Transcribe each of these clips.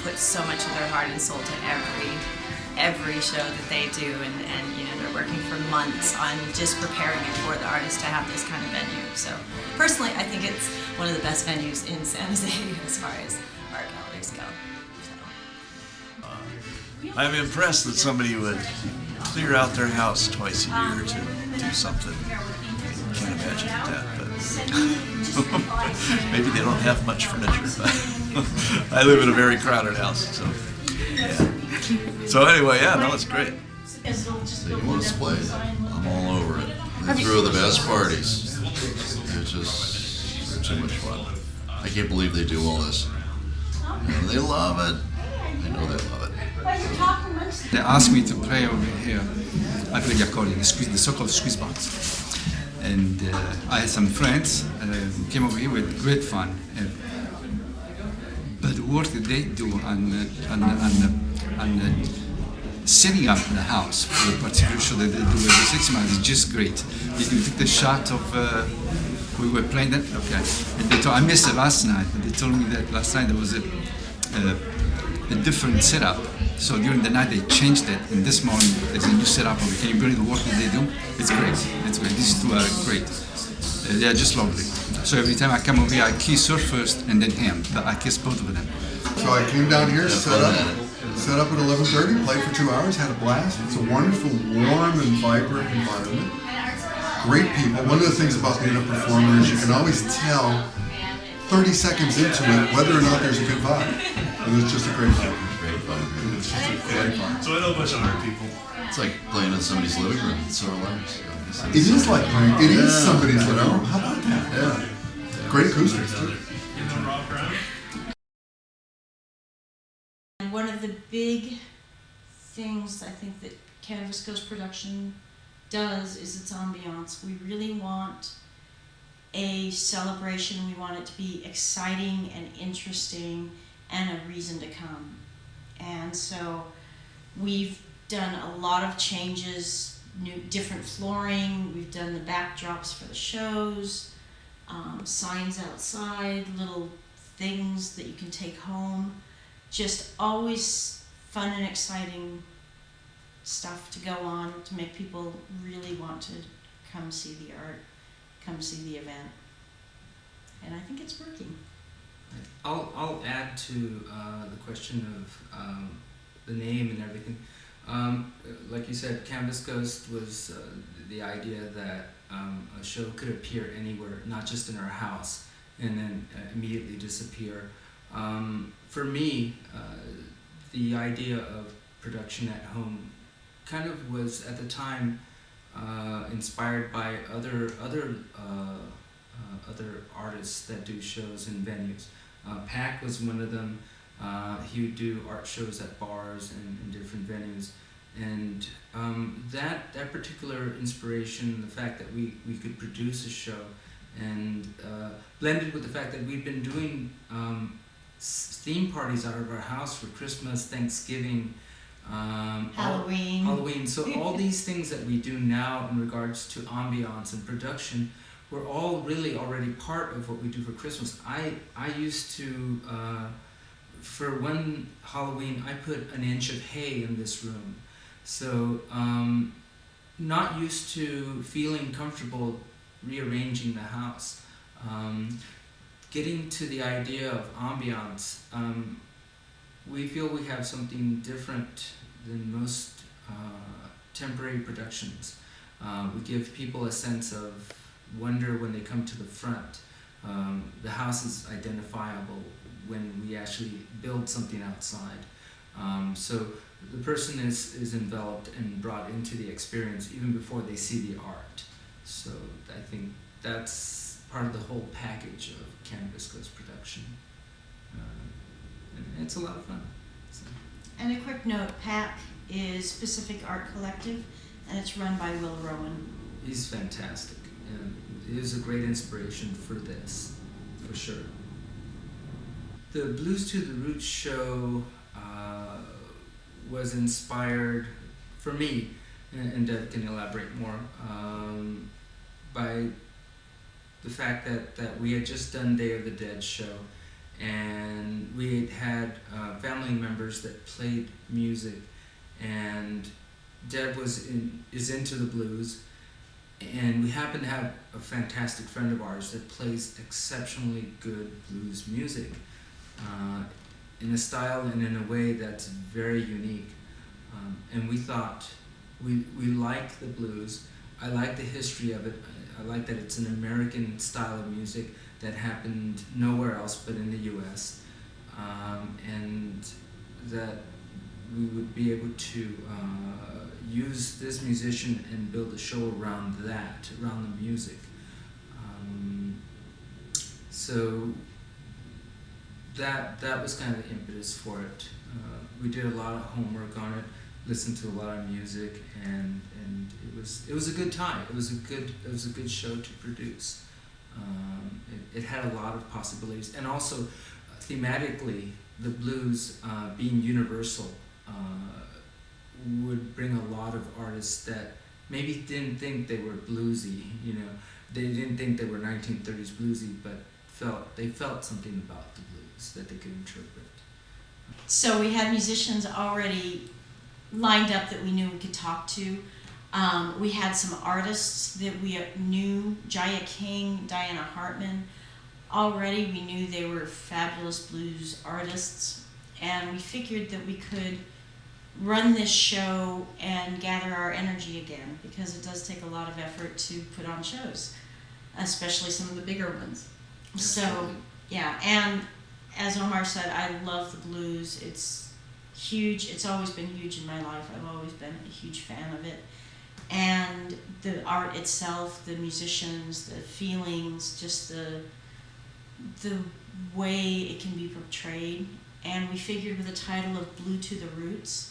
put so much of their heart and soul to every show that they do, and you know, they're working for months on just preparing it for the artists to have this kind of venue. So personally, I think it's one of the best venues in San Jose as far as art galleries go. So. I'm impressed that somebody would clear out their house twice a year to do something. I can't imagine that, but maybe they don't have much furniture. But I live in a very crowded house, so yeah. So anyway, yeah, no, it's great. They want to play. I'm all over it. They throw the best parties. They're too much fun. I can't believe they do all this. And they love it. I know they love it. They asked me to play over here. I play the accordion, the so-called squeeze box. And I had some friends came over here with great fun. But the work that they do on setting up the house for the particular show that they do every 6 months is just great. You took the shot of we were playing that, okay. And they told, I missed it last night, but they told me that last night there was a different setup. So during the night they changed it, and this morning there's a new setup. Can you believe the work that they do? It's great. It's great. These two are great. They are just lovely. So every time I come over here, I kiss her first and then him. But I kiss both of them. So I came down here, set up at 11:30, played for 2 hours, had a blast. It's a wonderful, warm and vibrant environment. Great people. One of the things about being a performer is you can always tell 30 seconds into it whether or not there's a good vibe. And it's just a great vibe. Great fun. It's just a great vibe. So I know a bunch of art people. It's like playing in somebody's living room. It's so relaxed. It is like playing. It is somebody's living room. How about that? Yeah. Great acoustics too. And one of the big things I think that Canvas Coast production does is its ambiance. We really want a celebration. We want it to be exciting and interesting and a reason to come. And so we've done a lot of changes, different flooring. We've done the backdrops for the shows, signs outside, little things that you can take home. Just always fun and exciting stuff to go on to make people really want to come see the art, come see the event. And I think it's working. I'll add to the question of the name and everything. Like you said, Canvas Ghost was the idea that a show could appear anywhere, not just in our house, and then immediately disappear. For me, the idea of production at home kind of was at the time inspired by other artists that do shows in venues. Pac was one of them. He would do art shows at bars and in different venues, and that particular inspiration, the fact that we could produce a show, and blended with the fact that we've been doing theme parties out of our house for Christmas, Thanksgiving, Halloween. So all these things that we do now in regards to ambiance and production were all really already part of what we do for Christmas. I used to, for one Halloween, I put an inch of hay in this room. So not used to feeling comfortable rearranging the house. Getting to the idea of ambiance, we feel we have something different than most temporary productions. We give people a sense of wonder when they come to the front. The house is identifiable when we actually build something outside. So the person is enveloped and brought into the experience even before they see the art. So I think that's part of the whole package of Canvas Ghost production. And it's a lot of fun. So. And a quick note, PAC is Pacific Art Collective, and it's run by Will Rowan. He's fantastic, and he is a great inspiration for this, for sure. The Blues to the Roots show was inspired, for me, and Deb can elaborate more, by the fact that we had just done Day of the Dead show, and we had family members that played music, and Deb is into the blues, and we happen to have a fantastic friend of ours that plays exceptionally good blues music in a style and in a way that's very unique. And we thought, we like the blues. I like the history of it. I like that it's an American style of music that happened nowhere else but in the U.S. And that we would be able to use this musician and build a show around that, around the music. So that was kind of the impetus for it. We did a lot of homework on it, listened to a lot of music, and it was a good time. It was a good show to produce. It had a lot of possibilities, and also thematically, the blues being universal would bring a lot of artists that maybe didn't think they were bluesy. You know, they didn't think they were 1930s bluesy, but they felt something about the blues that they could interpret. So we had musicians already lined up that we knew we could talk to. We had some artists that we knew, Jaya King, Diana Hartman. Already we knew they were fabulous blues artists, and we figured that we could run this show and gather our energy again, because it does take a lot of effort to put on shows, especially some of the bigger ones. Absolutely. So, yeah, and as Omar said, I love the blues. It's huge. It's always been huge in my life. I've always been a huge fan of it. And the art itself, the musicians, the feelings, just the way it can be portrayed. And we figured with the title of Blue to the Roots,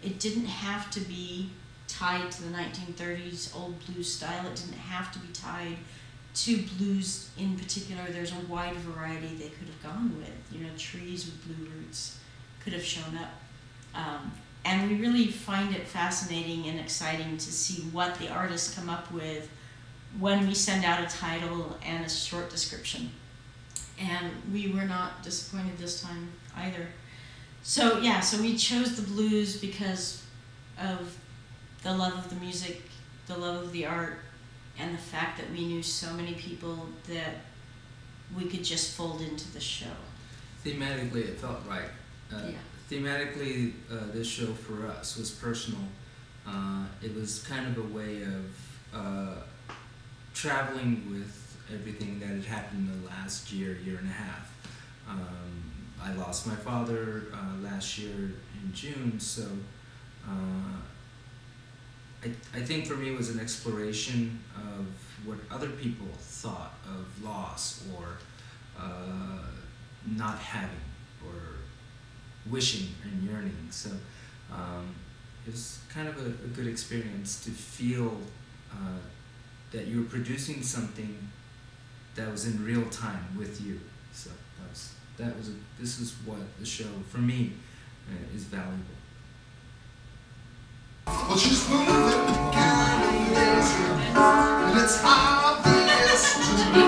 it didn't have to be tied to the 1930s old blues style. It didn't have to be tied to blues in particular. There's a wide variety they could have gone with. You know, trees with blue roots could have shown up. And we really find it fascinating and exciting to see what the artists come up with when we send out a title and a short description. And we were not disappointed this time either. So yeah, so we chose the blues because of the love of the music, the love of the art, and the fact that we knew so many people that we could just fold into the show. Thematically, it felt right. Yeah. Thematically, this show for us was personal. It was kind of a way of traveling with everything that had happened in the last year and a half. I lost my father last year in June, so I think for me it was an exploration of what other people thought of loss or not having or wishing and yearning. So it was kind of a good experience to feel that you were producing something that was in real time with you. So this is what the show for me is valuable. Well, she's moving kindness, and it's obvious to me.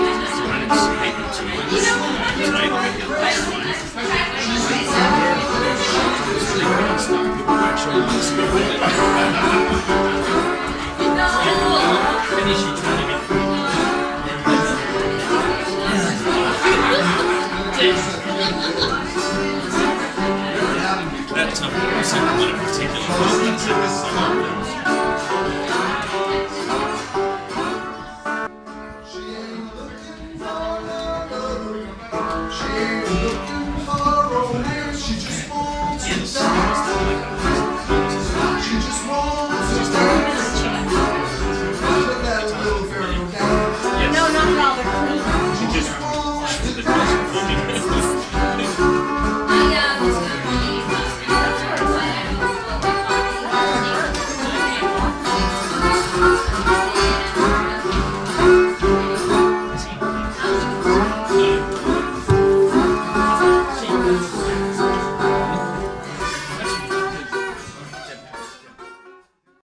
That's not particular.